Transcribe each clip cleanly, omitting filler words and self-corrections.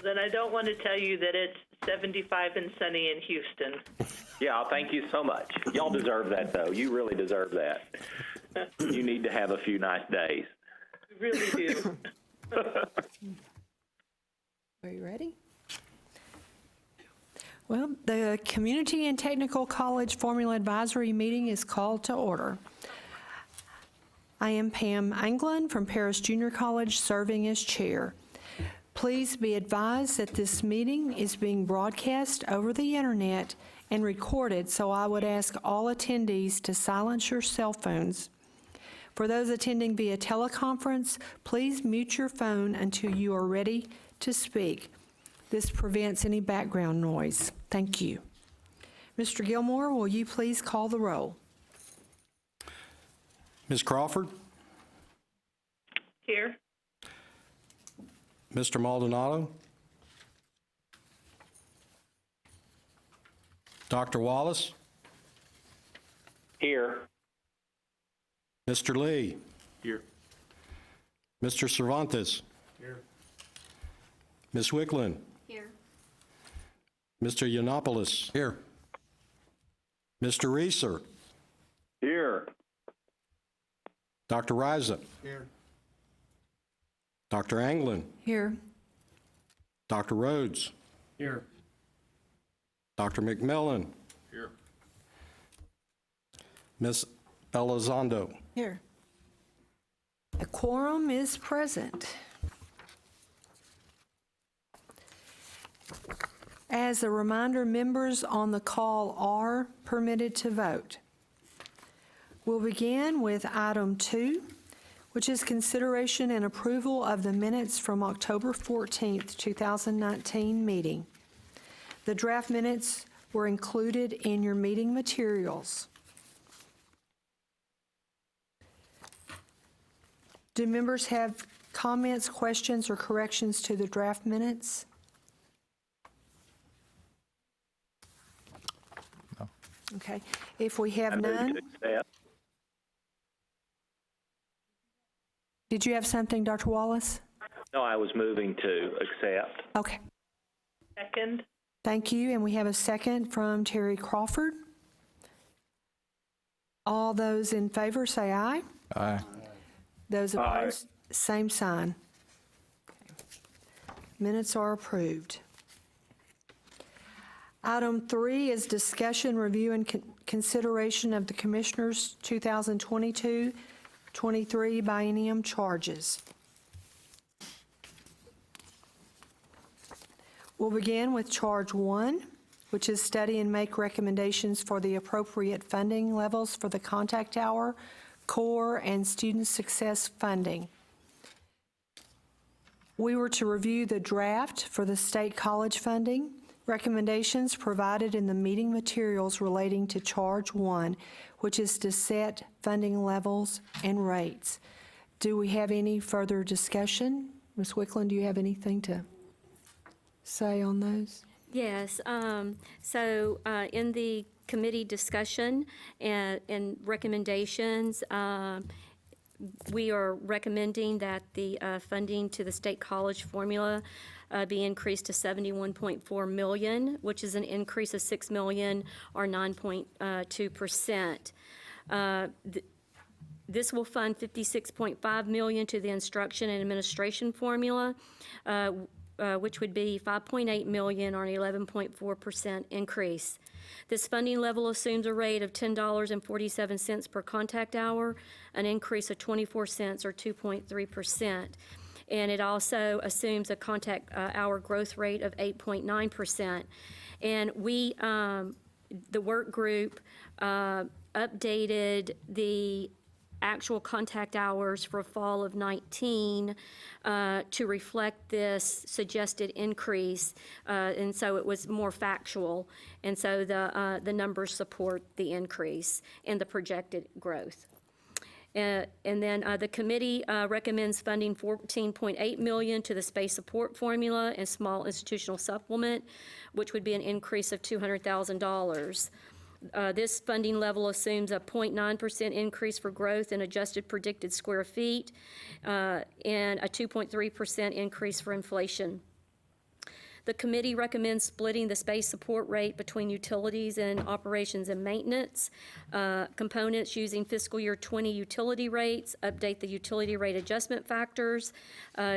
Well, then I don't want to tell you that it's 75 and sunny in Houston. Yeah, thank you so much. Y'all deserve that, though. You really deserve that. You need to have a few nice days. We really do. Are you ready? Well, the Community and Technical College Formula Advisory Meeting is called to order. I am Pam Anglin from Paris Junior College, serving as chair. Please be advised that this meeting is being broadcast over the internet and recorded, so I would ask all attendees to silence your cell phones. For those attending via teleconference, please mute your phone until you are ready to speak. This prevents any background noise. Thank you. Mr. Gilmore, will you please call the roll? Ms. Crawford? Here. Mr. Maldonado? Dr. Wallace? Here. Mr. Lee? Here. Mr. Cervantes? Here. Ms. Wicklund? Here. Mr. Yiannopoulos? Here. Mr. Reeser? Here. Dr. Riza? Here. Dr. Anglin? Here. Dr. Rhodes? Here. Dr. McMillan? Here. Ms. Elizondo? Here. A quorum is present. As a reminder, members on the call are permitted to vote. We'll begin with item 2, which is consideration and approval of the minutes from October 14th, 2019 meeting. The draft minutes were included in your meeting materials. Do members have comments, questions, or corrections to the draft minutes? No. Okay. If we have I move none, to accept. did you have something, Dr. Wallace? No, I was moving to accept. Okay. Second. Thank you. And we have a second from Terry Crawford. All those in favor say aye. Aye. Those Aye. opposed, same sign. Minutes are approved. Item 3 is discussion, review, and consideration of the Commissioners' 2022-23 biennium charges. We'll begin with Charge 1, which is study and make recommendations for the appropriate funding levels for the contact hour, core, and student success funding. We were to review the draft for the state college funding recommendations provided in the meeting materials relating to Charge 1, which is to set funding levels and rates. Do we have any further discussion? Ms. Wicklund, do you have anything to say on those? Yes. So in the committee discussion and recommendations, we are recommending that the funding to the state college formula be increased to $71.4 million, which is an increase of $6 million or 9.2%. This will fund $56.5 million to the instruction and administration formula, which would be $5.8 million or an 11.4% increase. This funding level assumes a rate of $10.47 per contact hour, an increase of 24 cents or 2.3%. And it also assumes a contact hour growth rate of 8.9%. And we, the work group, updated the actual contact hours for fall of 19 to reflect this suggested increase, and so it was more factual, and so the numbers support the increase and the projected growth. And then the committee recommends funding $14.8 million to the space support formula and small institutional supplement, which would be an increase of $200,000. This funding level assumes a 0.9% increase for growth in adjusted predicted square feet and a 2.3% increase for inflation. The committee recommends splitting the space support rate between utilities and operations and maintenance components using fiscal year 20 utility rates, update the utility rate adjustment factors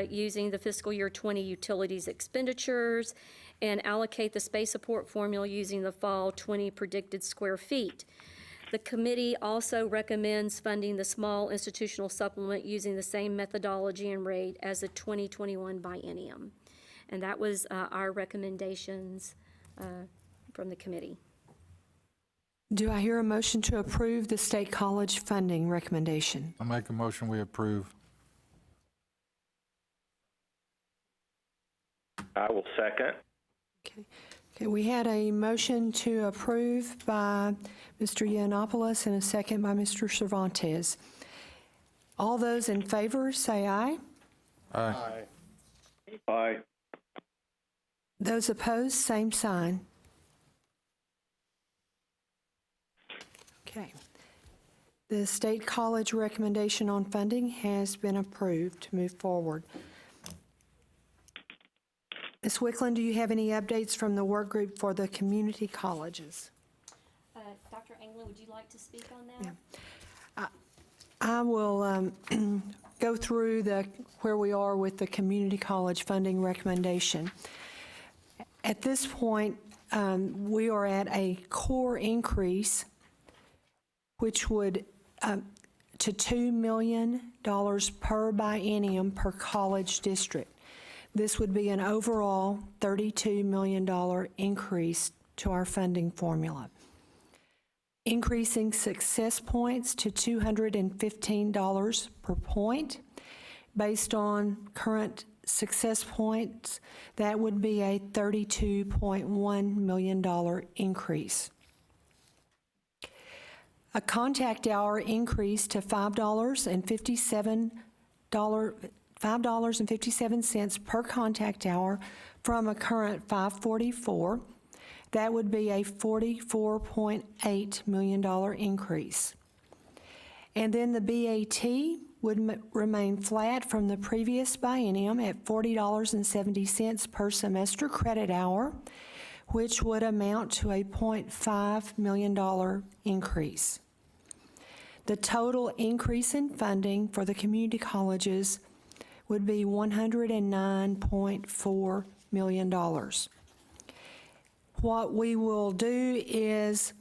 using the fiscal year 20 utilities expenditures, and allocate the space support formula using the fall 20 predicted square feet. The committee also recommends funding the small institutional supplement using the same methodology and rate as the 2021 biennium. And that was our recommendations from the committee. Do I hear a motion to approve the State College funding recommendation? I make a motion, we approve. I will second. Okay, we had a motion to approve by Mr. Yiannopoulos and a second by Mr. Cervantes. All those in favor, say aye. Aye. Aye. Those opposed, same sign. Okay. The State College recommendation on funding has been approved to move forward. Ms. Wickland, do you have any updates from the work group for the community colleges? Dr. England, would you like to speak on that? I will go through where we are with the community college funding recommendation. At this point, we are at a core increase, which would to $2 million per biennium per college district. This would be an overall $32 million increase to our funding formula. Increasing success points to $215 per point. Based on current success points, that would be a $32.1 million increase. A contact hour increase to $5.57 per contact hour from a current $5.44. That would be a $44.8 million increase. And then the BAT would remain flat from the previous biennium at $40.70 per semester credit hour, which would amount to a $0.5 million increase. The total increase in funding for the community colleges would be $109.4 million. What we will do is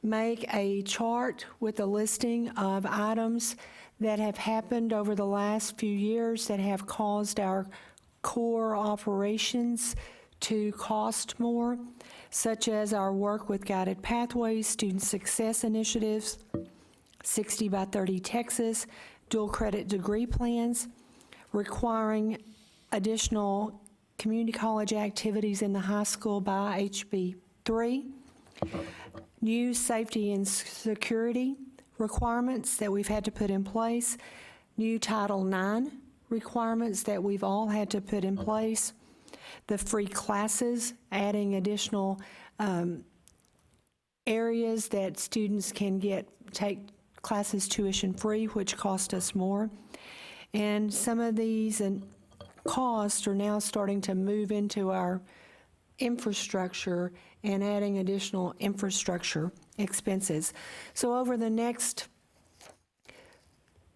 make a chart with a listing of items that have happened over the last few years that have caused our core operations to cost more, such as our work with Guided Pathways, Student Success Initiatives, 60 by 30 Texas, dual credit degree plans, requiring additional community college activities in the high school by HB 3, new safety and security requirements that we've had to put in place, new Title IX requirements that we've all had to put in place, the free classes, adding additional areas that students can take classes tuition free, which cost us more. And some of these costs are now starting to move into our infrastructure and adding additional infrastructure expenses. So over the next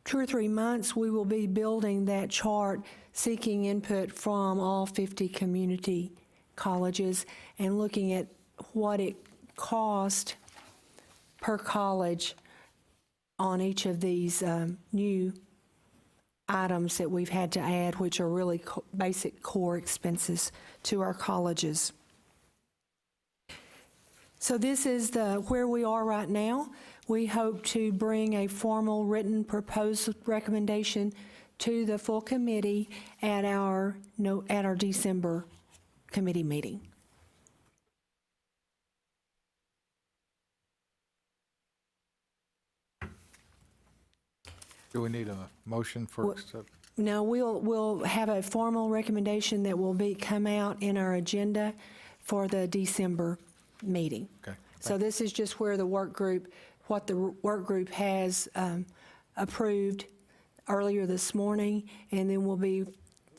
2 or 3 months, we will be building that chart, seeking input from all 50 community colleges and looking at what it cost per college on each of these new items that we've had to add, which are really basic core expenses to our colleges. So this is where we are right now. We hope to bring a formal written proposed recommendation to the full committee at our December committee meeting. Do we need a motion for accept? Now, we'll have a formal recommendation that will come out in our agenda for the December meeting. Okay. So this is just where what the work group has approved earlier this morning, and then we'll be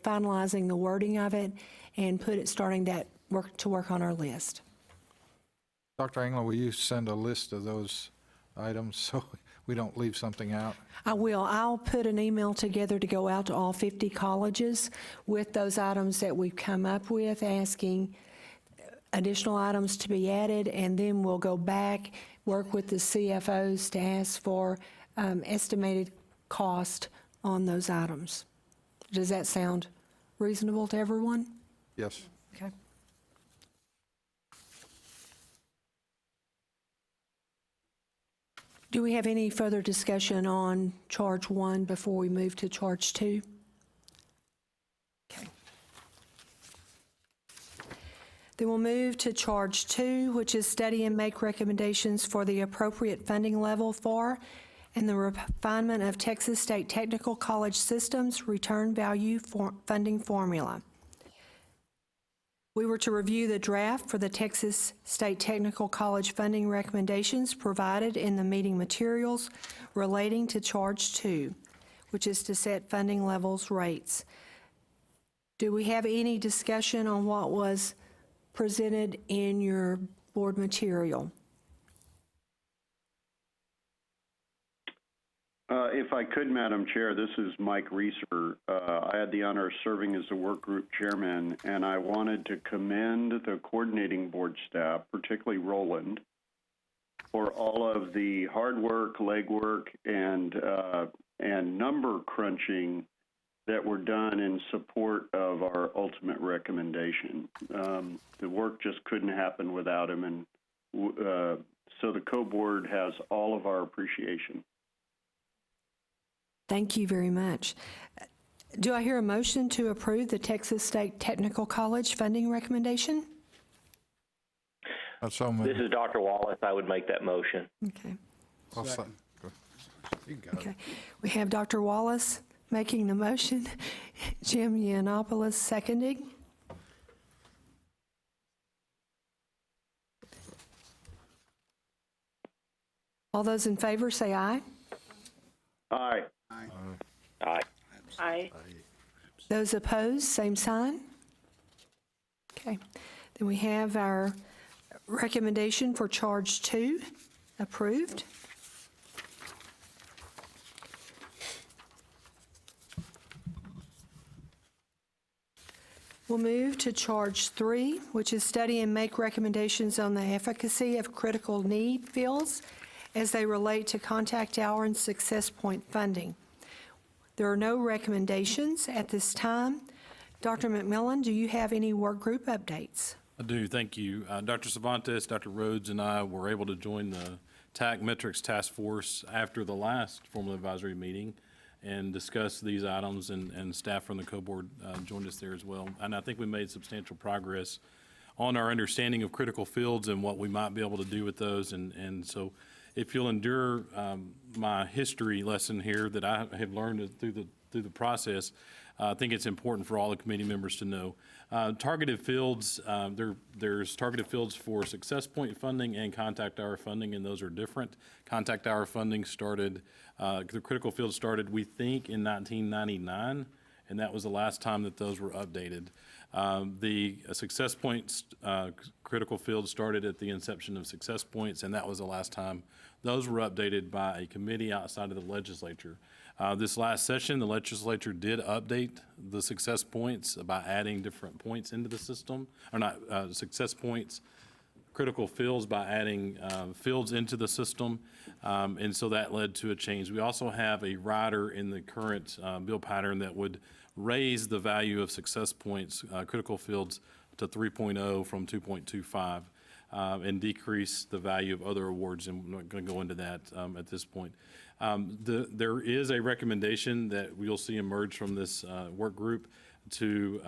finalizing the wording of it and starting that work on our list. Dr. England, will you send a list of those items so we don't leave something out? I will. I'll put an email together to go out to all 50 colleges with those items that we've come up with, asking additional items to be added, and then we'll go back, work with the CFOs to ask for estimated cost on those items. Does that sound reasonable to everyone? Yes. Okay. Do we have any further discussion on charge 1 before we move to charge 2? Okay. Then we'll move to charge 2, which is study and make recommendations for the appropriate funding level for and the refinement of Texas State Technical College Systems return value funding formula. We were to review the draft for the Texas State Technical College funding recommendations provided in the meeting materials relating to Charge 2, which is to set funding levels rates. Do we have any discussion on what was presented in your board material? If I could, Madam Chair, this is Mike Reeser. I had the honor of serving as the work group chairman, and I wanted to commend the coordinating board staff, particularly Roland, for all of the hard work, legwork, and number crunching that were done in support of our ultimate recommendation. The work just couldn't happen without him, and so the co-board has all of our appreciation. Thank you very much. Do I hear a motion to approve the Texas State Technical College funding recommendation? So This is Dr. Wallace. I would make that motion. Okay. You got it. Okay. We have Dr. Wallace making the motion, Jim Yiannopoulos seconding. All those in favor say aye. Aye. Aye. Aye. Those opposed, same sign. Okay. Then we have our recommendation for charge 2 approved. We'll move to charge 3, which is study and make recommendations on the efficacy of critical need fields as they relate to contact hour and success point funding. There are no recommendations at this time. Dr. McMillan, do you have any work group updates? I do, thank you. Dr. Cervantes, Dr. Rhodes, and I were able to join the TAC Metrics Task Force after the last formal advisory meeting and discuss these items, and staff from the co-board joined us there as well. And I think we made substantial progress on our understanding of critical fields and what we might be able to do with those. And so if you'll endure my history lesson here that I have learned through the process, I think it's important for all the committee members to know. Targeted fields, there's targeted fields for success point funding and contact hour funding, and those are different. Contact hour funding started, the critical fields started, we think, in 1999, and that was the last time that those were updated. The success points critical fields started at the inception of success points, and that was the last time those were updated by a committee outside of the legislature. This last session, the legislature did update the success points by adding different points into the system, or not success points, critical fields by adding fields into the system, and so that led to a change. We also have a rider in the current bill pattern that would raise the value of success points, critical fields, to 3.0 from 2.25, and decrease the value of other awards, and we're not going to go into that at this point. There is a recommendation that we'll see emerge from this work group to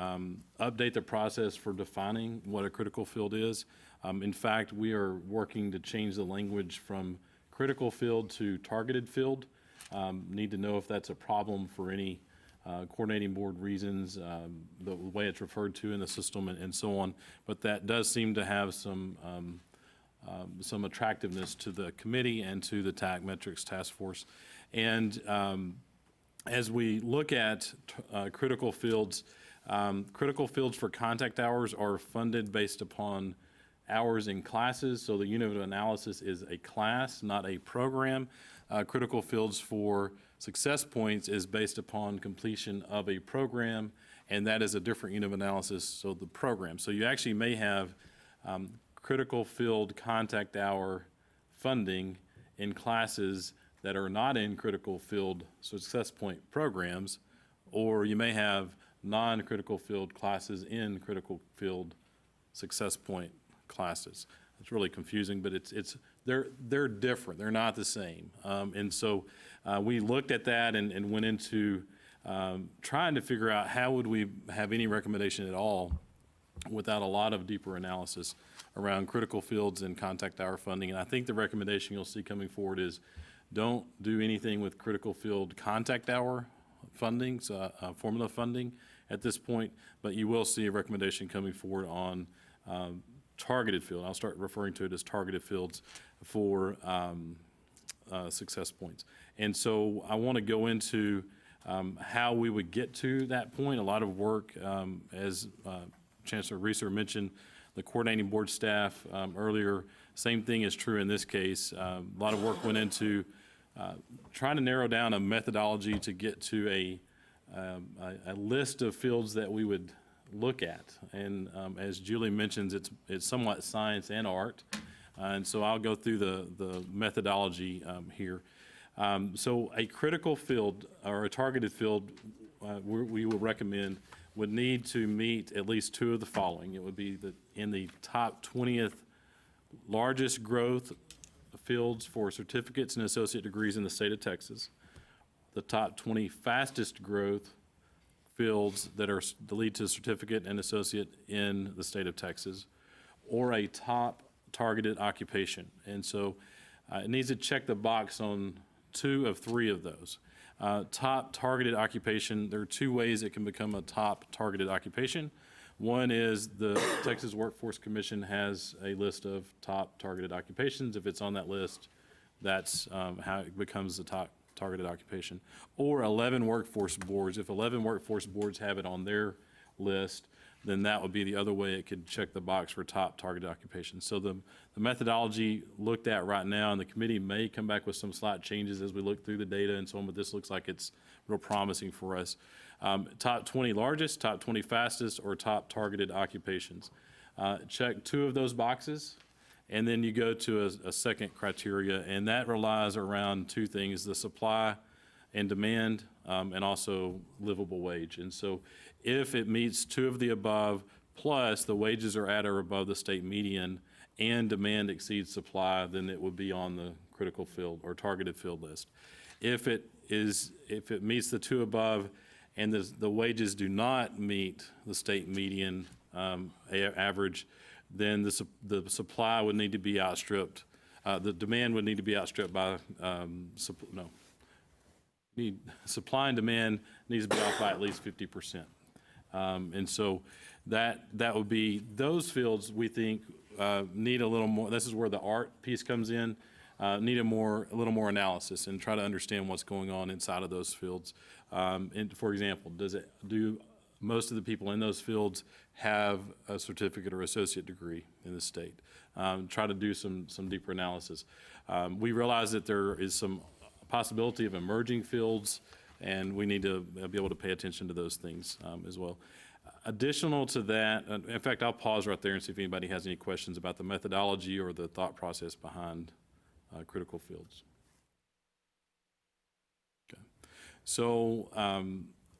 update the process for defining what a critical field is. In fact, we are working to change the language from critical field to targeted field. Need to know if that's a problem for any coordinating board reasons, the way it's referred to in the system, and so on. But that does seem to have some attractiveness to the committee and to the TAC Metrics Task Force. And as we look at critical fields, Critical fields for contact hours are funded based upon hours in classes, so the unit of analysis is a class, not a program. Critical fields for success points is based upon completion of a program, and that is a different unit of analysis, so the program. So you actually may have critical field contact hour funding in classes that are not in critical field success point programs, or you may have non-critical field classes in critical field success point classes. It's really confusing, but they're different. They're not the same. And so we looked at that and went into trying to figure out how would we have any recommendation at all without a lot of deeper analysis around critical fields and contact hour funding. And I think the recommendation you'll see coming forward is don't do anything with critical field contact hour funding, formula funding at this point, but you will see a recommendation coming forward on targeted field. I'll start referring to it as targeted fields for success points. And so I want to go into how we would get to that point. A lot of work, as Chancellor Reeser mentioned, the coordinating board staff earlier, same thing is true in this case. A lot of work went into trying to narrow down a methodology to get to a list of fields that we would look at. And as Julie mentions, it's somewhat science and art. And so I'll go through the methodology here. So a critical field or a targeted field we will recommend would need to meet at least two of the following. It would be in the top 20th largest growth fields for certificates and associate degrees in the state of Texas, the top 20 fastest growth fields that lead to certificate and associate in the state of Texas, or a top targeted occupation. And so it needs to check the box on 2 of 3 of those. Top targeted occupation, there are 2 ways it can become a top targeted occupation. One is the Texas Workforce Commission has a list of top targeted occupations. If it's on that list, that's how it becomes the top targeted occupation. Or 11 workforce boards. If 11 workforce boards have it on their list, then that would be the other way it could check the box for top targeted occupation. So the methodology looked at right now, and the committee may come back with some slight changes as we look through the data and so on, but this looks like it's real promising for us. Top 20 largest, top 20 fastest, or top targeted occupations. Check 2 of those boxes, and then you go to a second criteria, and that relies around 2 things: the supply and demand, and also livable wage. And so if it meets 2 of the above, plus the wages are at or above the state median, and demand exceeds supply, then it would be on the critical field or targeted field list. If it meets the 2 above and the wages do not meet the state median average, then the supply would need to be outstripped. The demand would need to be outstripped by, supply and demand needs to be off by at least 50%. And so that would be, those fields we think need a little more, this is where the art piece comes in, need a little more analysis and try to understand what's going on inside of those fields. And for example, do most of the people in those fields have a certificate or associate degree in the state? Try to do some deeper analysis. We realize that there is some possibility of emerging fields, and we need to be able to pay attention to those things as well. Additional to that, in fact, I'll pause right there and see if anybody has any questions about the methodology or the thought process behind critical fields. Okay. So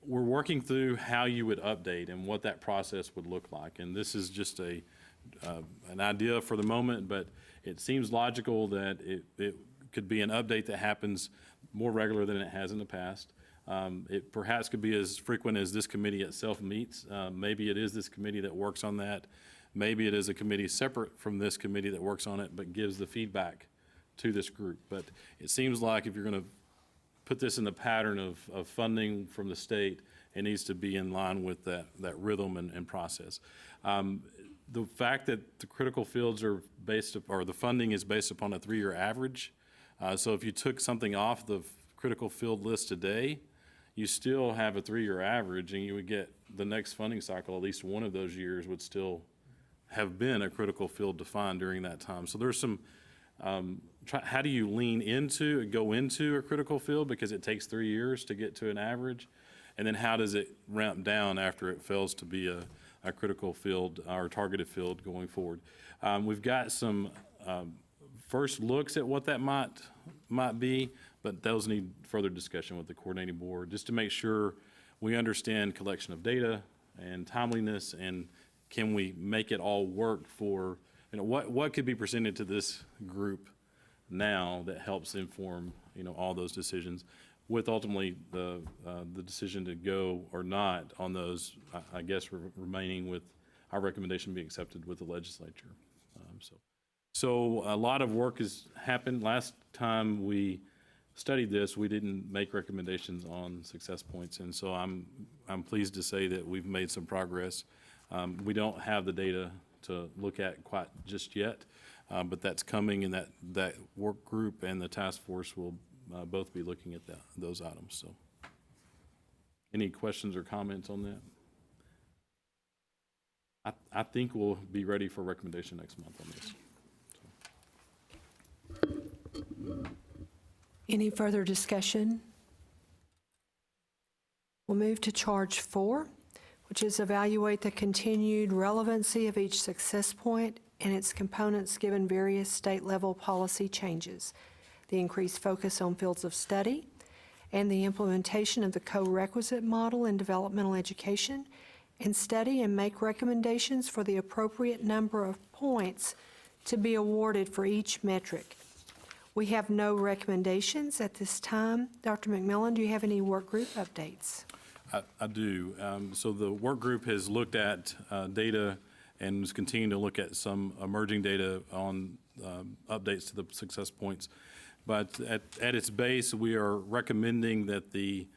we're working through how you would update and what that process would look like. And this is just an idea for the moment, but it seems logical that it could be an update that happens more regular than it has in the past. It perhaps could be as frequent as this committee itself meets. Maybe it is this committee that works on that. Maybe it is a committee separate from this committee that works on it but gives the feedback to this group. But it seems like if you're going to put this in the pattern of funding from the state, it needs to be in line with that rhythm and process. The fact that the critical fields are the funding is based upon a 3-year average. So if you took something off the critical field list today, you still have a 3-year average, and you would get the next funding cycle, at least one of those years would still have been a critical field defined during that time. So there's some, how do you go into a critical field, because it takes 3 years to get to an average? And then how does it ramp down after it fails to be a critical field or targeted field going forward? We've got some first looks at what that might be, but those need further discussion with the coordinating board, just to make sure we understand collection of data and timeliness, and can we make it all work for, what could be presented to this group now that helps inform, all those decisions, with ultimately the decision to go or not on those, I guess, remaining with our recommendation being accepted with the legislature. So a lot of work has happened. Last time we studied this, we didn't make recommendations on success points, and so I'm pleased to say that we've made some progress. We don't have the data to look at quite just yet, but that's coming, and that work group and the task force will both be looking at those items. So, any questions or comments on that? I think we'll be ready for recommendation next month on this. Any further discussion? We'll move to charge 4, which is evaluate the continued relevancy of each success point and its components given various state-level policy changes, the increased focus on fields of study, and the implementation of the co-requisite model in developmental education, and study and make recommendations for the appropriate number of points to be awarded for each metric. We have no recommendations at this time. Dr. McMillan, do you have any work group updates? I do. So the work group has looked at data and is continuing to look at some emerging data on updates to the success points. But at its base, we are recommending that the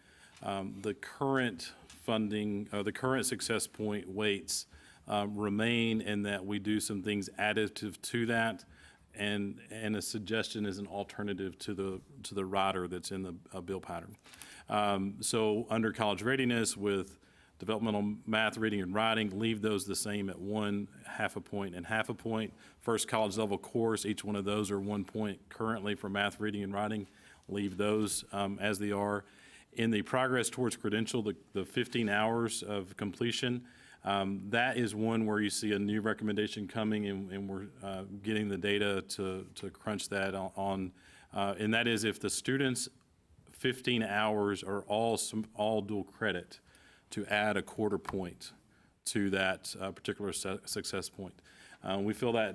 current funding, the current success point weights remain, and that we do some things additive to that. And a suggestion is an alternative to the rider that's in the bill pattern. So under college readiness with developmental math, reading, and writing, leave those the same at 1, half a point, and half a point. First college level course, each one of those are 1 point currently for math, reading, and writing. Leave those as they are. In the progress towards credential, the 15 hours of completion, that is one where you see a new recommendation coming, and we're getting the data to crunch that on. And that is if the students' 15 hours are all dual credit, to add a quarter point to that particular success point. We feel that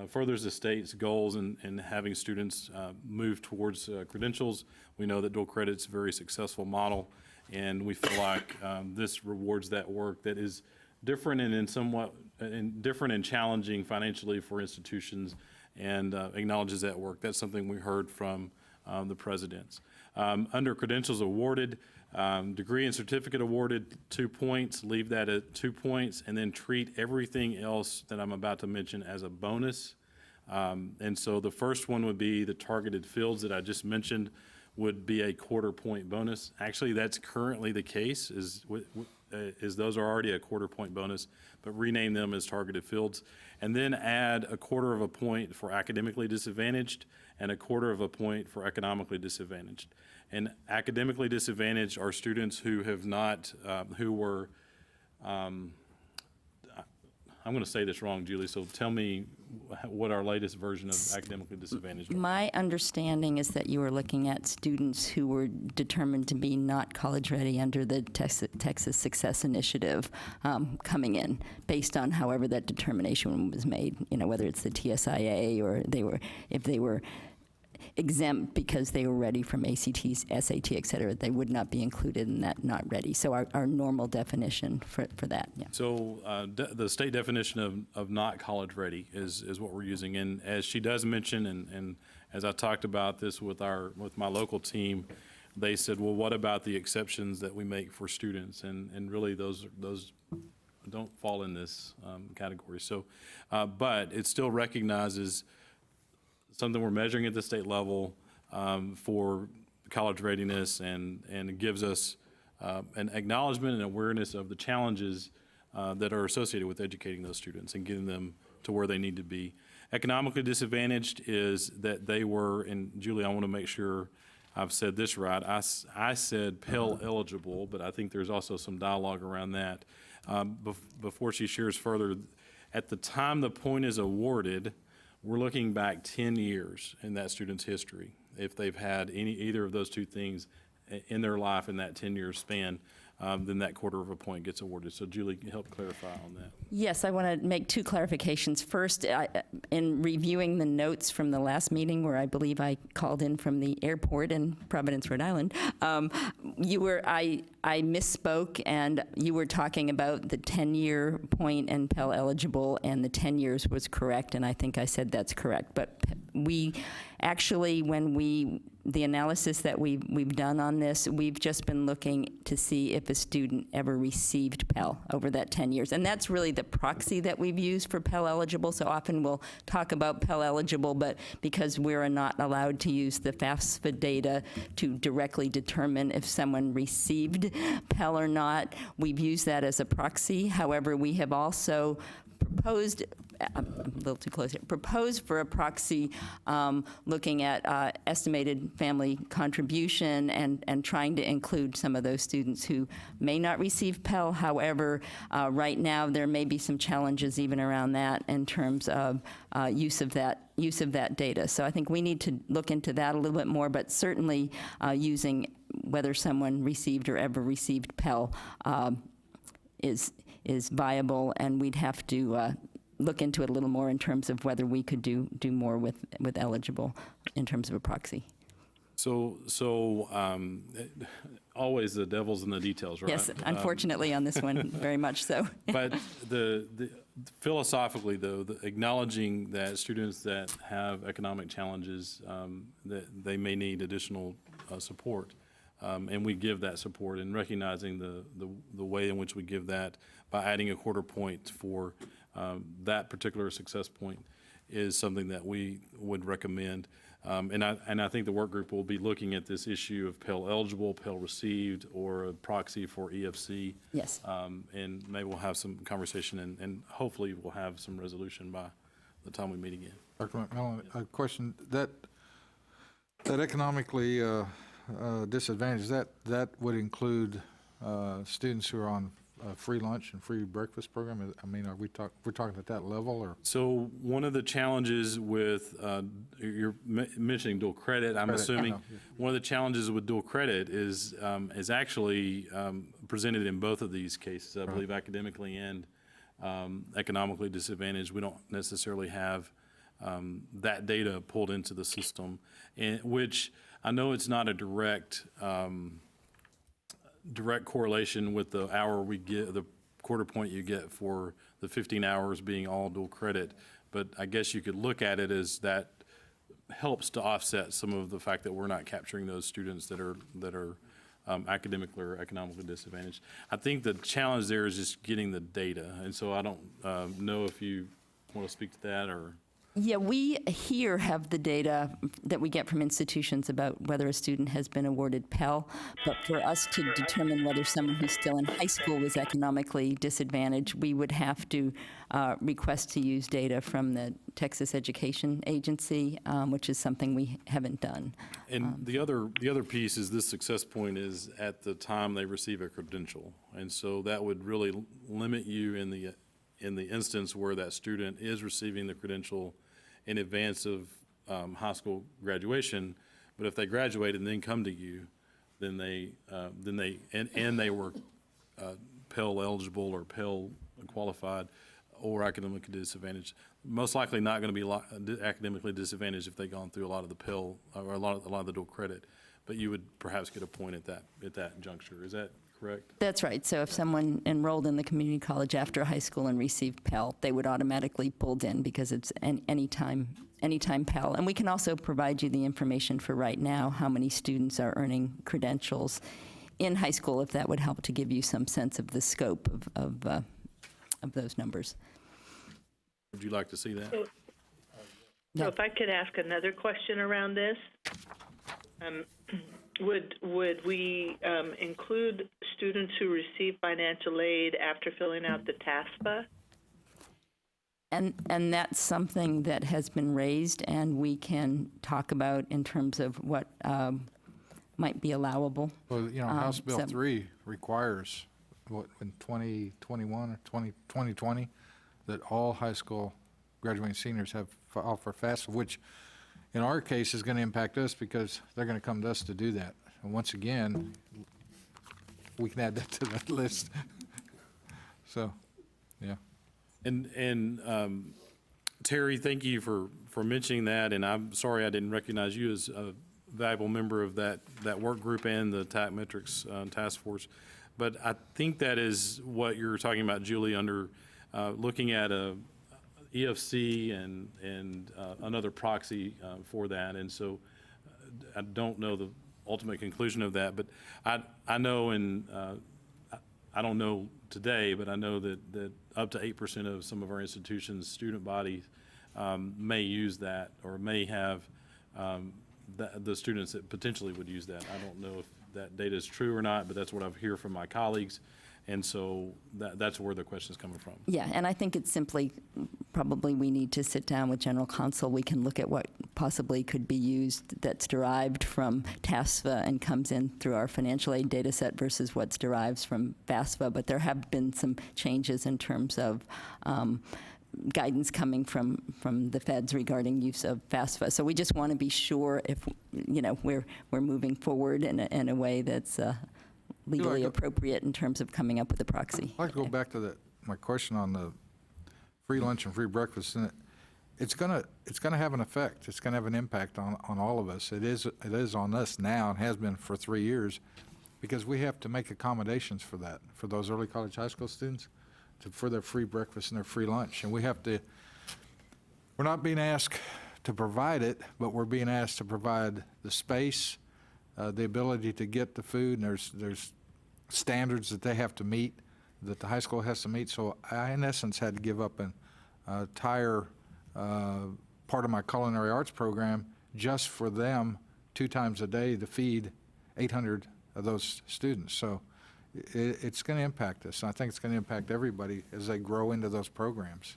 furthers the state's goals in having students move towards credentials. We know that dual credit's a very successful model, and we feel like this rewards that work that is different and different and challenging financially for institutions, and acknowledges that work. That's something we heard from the presidents. Under credentials awarded, degree and certificate awarded 2 points, leave that at 2 points, and then treat everything else that I'm about to mention as a bonus. And so the first one would be the targeted fields that I just mentioned would be a quarter point bonus. Actually, that's currently the case, is those are already a quarter point bonus, but rename them as targeted fields. And then add a quarter of a point for academically disadvantaged and a quarter of a point for economically disadvantaged. And academically disadvantaged are students who have not, who were, I'm going to say this wrong, Julie, so tell me what our latest version of academically disadvantaged are. My understanding is that you were looking at students who were determined to be not college ready under the Texas Success Initiative coming in, based on however that determination was made, whether it's the TSIA or if they were exempt because they were ready from ACT, SAT, et cetera, they would not be included in that not ready. So our normal definition for that, yeah. So the state definition of not college ready is what we're using. And as she does mention, and as I talked about this with my local team, they said, well, what about the exceptions that we make for students? And really those don't fall in this category. So, but it still recognizes something we're measuring at the state level for college readiness, and it gives us an acknowledgement and awareness of the challenges that are associated with educating those students and getting them to where they need to be. Economically disadvantaged is that they were, and Julie, I want to make sure I've said this right. I said Pell eligible, but I think there's also some dialogue around that. Before she shares further, at the time the point is awarded, we're looking back 10 years in that student's history. If they've had either of those two things in their life in that 10-year span, then that quarter of a point gets awarded. So Julie, help clarify on that. Yes, I want to make two clarifications. First, in reviewing the notes from the last meeting where I believe I called in from the airport in Providence, Rhode Island, I misspoke, and you were talking about the 10-year point and Pell eligible, and the 10 years was correct, and I think I said that's correct. But we actually, the analysis that we've done on this, we've just been looking to see if a student ever received Pell over that 10 years. And that's really the proxy that we've used for Pell eligible. So often we'll talk about Pell eligible, but because we're not allowed to use the FAFSA data to directly determine if someone received Pell or not, we've used that as a proxy. However, we have also proposed, a little too close here, proposed for a proxy looking at estimated family contribution and trying to include some of those students who may not receive Pell. However, right now there may be some challenges even around that in terms of use of that data. So I think we need to look into that a little bit more, but certainly using whether someone received or ever received Pell is viable, and we'd have to look into it a little more in terms of whether we could do more with eligible in terms of a proxy. So always the devil's in the details, right? Yes, unfortunately on this one, very much so. But philosophically, though, acknowledging that students that have economic challenges, that they may need additional support, and we give that support, and recognizing the way in which we give that by adding a quarter point for that particular success point is something that we would recommend. And I think the work group will be looking at this issue of Pell eligible, Pell received, or a proxy for EFC. Yes. And maybe we'll have some conversation, and hopefully we'll have some resolution by the time we meet again. Dr. McMillan, a question, that economically disadvantaged, that would include students who are on free lunch and free breakfast program? I mean, we're talking at that level, or? So one of the challenges with, you're mentioning dual credit, I'm assuming. One of the challenges with dual credit is actually presented in both of these cases, I believe, academically and economically disadvantaged. We don't necessarily have that data pulled into the system, which I know it's not a direct correlation with the hour we get, the quarter point you get for the 15 hours being all dual credit, but I guess you could look at it as that helps to offset some of the fact that we're not capturing those students that are academically or economically disadvantaged. I think the challenge there is just getting the data, and so I don't know if you want to speak to that or. Yeah, we here have the data that we get from institutions about whether a student has been awarded Pell, but for us to determine whether someone who's still in high school was economically disadvantaged, we would have to request to use data from the Texas Education Agency, which is something we haven't done. And the other piece is this success point is at the time they receive a credential, and so that would really limit you in the instance where that student is receiving the credential in advance of high school graduation, but if they graduate and then come to you, then they were Pell eligible or Pell qualified or academically disadvantaged, most likely not going to be academically disadvantaged if they've gone through a lot of the Pell or a lot of the dual credit, but you would perhaps get a point at that juncture. Is that correct? That's right. So if someone enrolled in the community college after high school and received Pell, they would automatically pulled in because it's anytime Pell. And we can also provide you the information for right now, how many students are earning credentials in high school, if that would help to give you some sense of the scope of those numbers. Would you like to see that? So if I could ask another question around this. Would we include students who receive financial aid after filling out the TASPA? And that's something that has been raised, and we can talk about in terms of what might be allowable. Well, House Bill so- 3 requires, in 2021 or 2020, that all high school graduating seniors have filed for FAFSA, which in our case is going to impact us because they're going to come to us to do that. And once again, we can add that to that list. So, yeah. And Terry, thank you for mentioning that, and I'm sorry I didn't recognize you as a valuable member of that work group and the TAC Metrics Task Force. But I think that is what you're talking about, Julie, under looking at a EFC and another proxy for that. And so I don't know the ultimate conclusion of that, but I know I don't know today, but I know that up to 8% of some of our institutions' student bodies may use that or may have the students that potentially would use that. I don't know if that data is true or not, but that's what I've heard from my colleagues. And so that's where the question is coming from. Yeah, and I think it's simply, probably we need to sit down with General Counsel. We can look at what possibly could be used that's derived from TASFA and comes in through our financial aid data set versus what's derived from FAFSA. But there have been some changes in terms of guidance coming from the feds regarding use of FAFSA. So we just want to be sure if, we're moving forward in a way that's legally appropriate in terms of coming up with a proxy. I'd like to go back to my question on the free lunch and free breakfast. And it's gonna have an effect. It's gonna have an impact on all of us. It is on us now and has been for 3 years, because we have to make accommodations for that, for those early college high school students, for their free breakfast and their free lunch. And we're not being asked to provide it, but we're being asked to provide the space, the ability to get the food, and there's standards that they have to meet, that the high school has to meet. So I, in essence, had to give up an entire part of my culinary arts program just for them 2 times a day to feed 800 of those students. So it's going to impact us. I think it's going to impact everybody as they grow into those programs.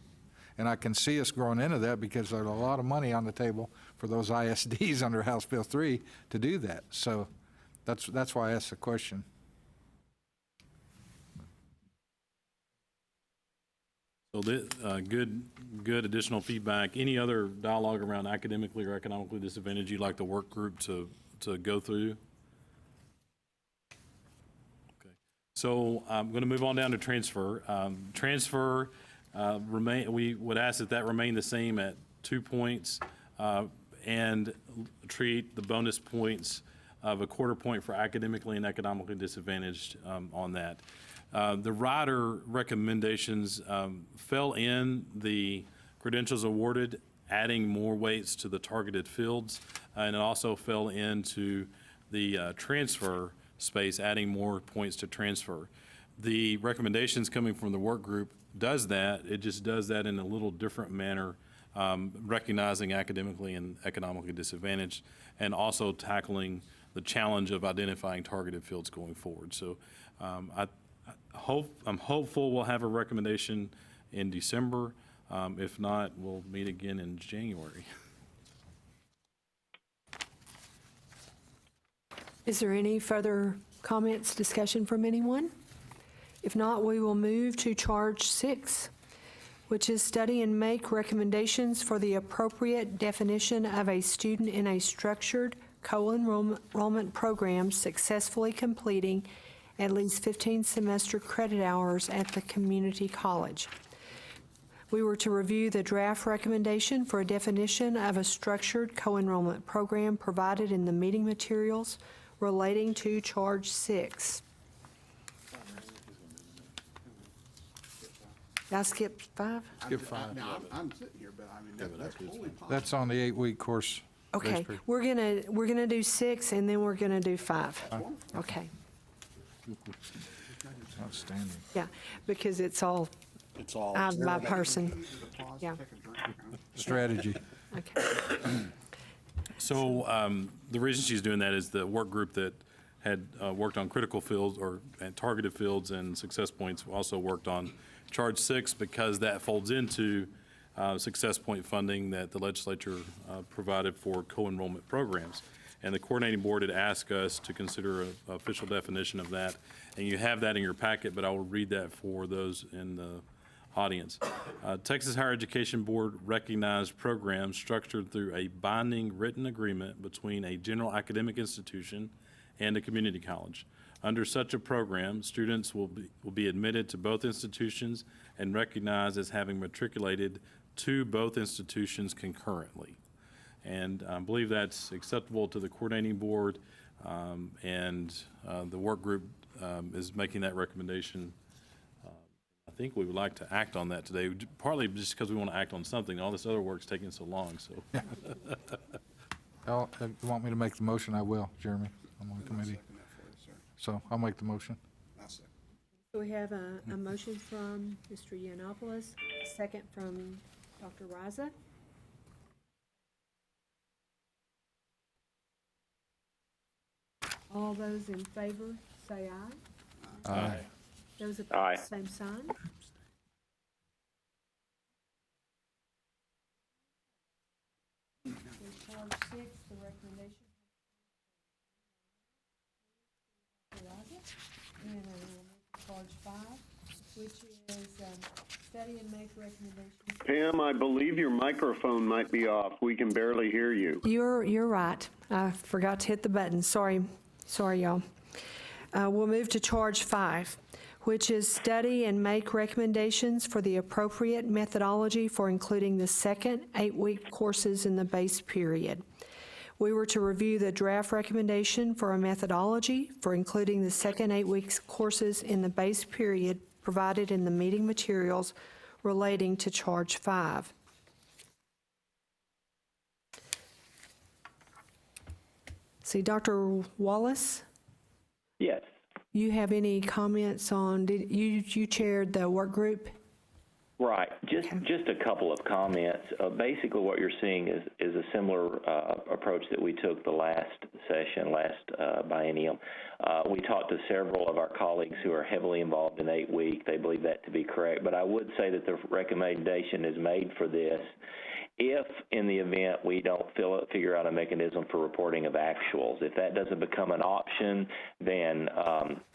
And I can see us growing into that because there's a lot of money on the table for those ISDs under House Bill 3 to do that. So that's why I asked the question. So good additional feedback. Any other dialogue around academically or economically disadvantaged you'd like the work group to go through? Okay. So I'm going to move on down to transfer. We would ask that remain the same at 2 points and treat the bonus points of a quarter point for academically and economically disadvantaged on that. The rider recommendations fell in the credentials awarded, adding more weights to the targeted fields, and it also fell into the transfer space, adding more points to transfer. The recommendations coming from the work group does that. It just does that in a little different manner, recognizing academically and economically disadvantaged, and also tackling the challenge of identifying targeted fields going forward. So I'm hopeful we'll have a recommendation in December. If not, we'll meet again in January. Is there any further comments, discussion from anyone? If not, we will move to charge 6, which is study and make recommendations for the appropriate definition of a student in a structured co-enrollment program successfully completing at least 15 semester credit hours at the community college. We were to review the draft recommendation for a definition of a structured co-enrollment program provided in the meeting materials relating to charge 6. Did I skip 5? Skip 5. Now, I'm sitting here, but I mean, that's totally possible. That's on the 8-week course. Okay, we're gonna do 6 and then we're gonna do 5. Okay, Outstanding. yeah, because it's all by person. Yeah. Strategy. Okay. So the reason she's doing that is the work group that had worked on critical fields and targeted fields and success points also worked on Charge 6 because that folds into success point funding that the legislature provided for co-enrollment programs. And the coordinating board had asked us to consider an official definition of that. And you have that in your packet, but I will read that for those in the audience. Texas Higher Education Board recognized programs structured through a binding written agreement between a general academic institution and a community college. Under such a program, students will be admitted to both institutions and recognized as having matriculated to both institutions concurrently. And I believe that's acceptable to the coordinating board, and the work group is making that recommendation. I think we would like to act on that today, partly just because we want to act on something. All this other work's taking so long, so. If you want me to make the motion, I will, Jeremy. I'm on the committee. So I'll make the motion. So we have a motion from Mr. Yiannopoulos, a second from Dr. Riza. All those in favor, say aye. Aye. Those Aye. opposed, same sign. Charge 6, the recommendation. And we'll move to charge 5, which is study and make recommendations. Pam, I believe your microphone might be off. We can barely hear you. You're right. I forgot to hit the button. Sorry, y'all. We'll move to charge 5, which is study and make recommendations for the appropriate methodology for including the second 8-week courses in the base period. We were to review the draft recommendation for a methodology for including the second 8 weeks courses in the base period provided in the meeting materials relating to charge 5. See, Dr. Wallace, Yes. you have any comments on, you chaired the work group? Right. Just a couple of comments. Basically, what you're seeing is a similar approach that we took the last session, last biennium. We talked to several of our colleagues who are heavily involved in 8-week. They believe that to be correct. But I would say that the recommendation is made for this if, in the event, we don't figure out a mechanism for reporting of actuals. If that doesn't become an option, then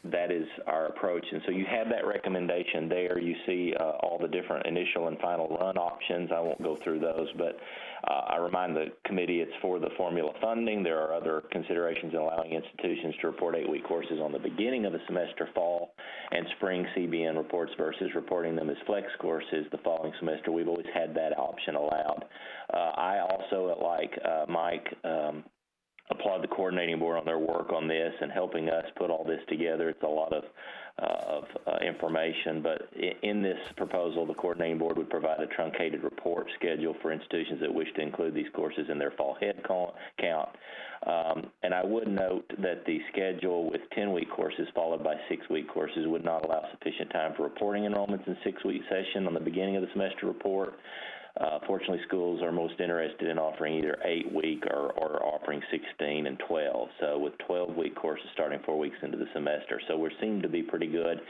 that is our approach. And so you have that recommendation there. You see all the different initial and final run options. I won't go through those, but I remind the committee it's for the formula funding. There are other considerations in allowing institutions to report 8-week courses on the beginning of the semester, fall and spring CBN reports versus reporting them as flex courses the following semester. We've always had that option allowed. I also, like Mike, applaud the coordinating board on their work on this and helping us put all this together. It's a lot of information, but in this proposal, the coordinating board would provide a truncated report schedule for institutions that wish to include these courses in their fall head count. And I would note that the schedule with 10-week courses followed by 6-week courses would not allow sufficient time for reporting enrollments in 6-week session on the beginning of the semester report. Fortunately, schools are most interested in offering either 8-week or offering 16 and 12. So with 12-week courses starting 4 weeks into the semester. So we seem to be pretty good,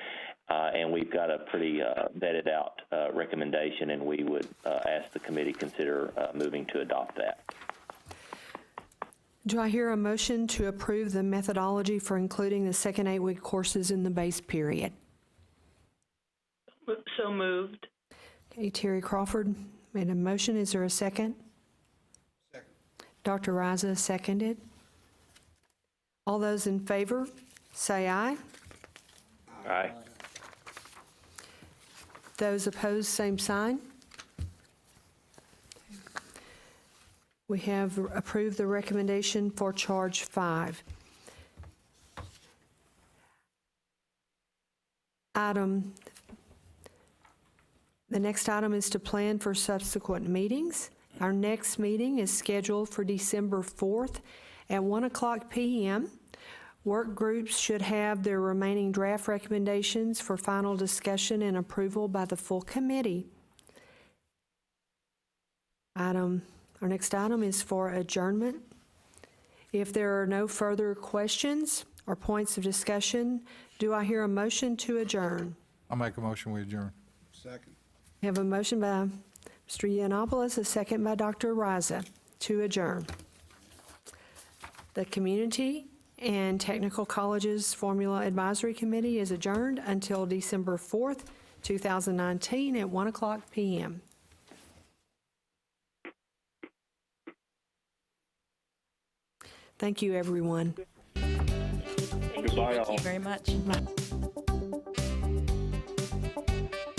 and we've got a pretty vetted out recommendation, and we would ask the committee to consider moving to adopt that. Do I hear a motion to approve the methodology for including the second 8-week courses in the base period? So moved. Okay, Terry Crawford made a motion. Is there a second? Second. Dr. Riza seconded. All those in favor, say aye. Aye. Those opposed, same sign. We have approved the recommendation for charge 5. The next item is to plan for subsequent meetings. Our next meeting is scheduled for December 4th at 1:00 p.m. Work groups should have their remaining draft recommendations for final discussion and approval by the full committee. Our next item is for adjournment. If there are no further questions or points of discussion, do I hear a motion to adjourn? I'll make a motion, we adjourn. Second. We have a motion by Mr. Yiannopoulos, a second by Dr. Riza to adjourn. The Community and Technical Colleges Formula Advisory Committee is adjourned until December 4th, 2019 at 1:00 p.m. Thank you, everyone. Goodbye, all. Thank you very much.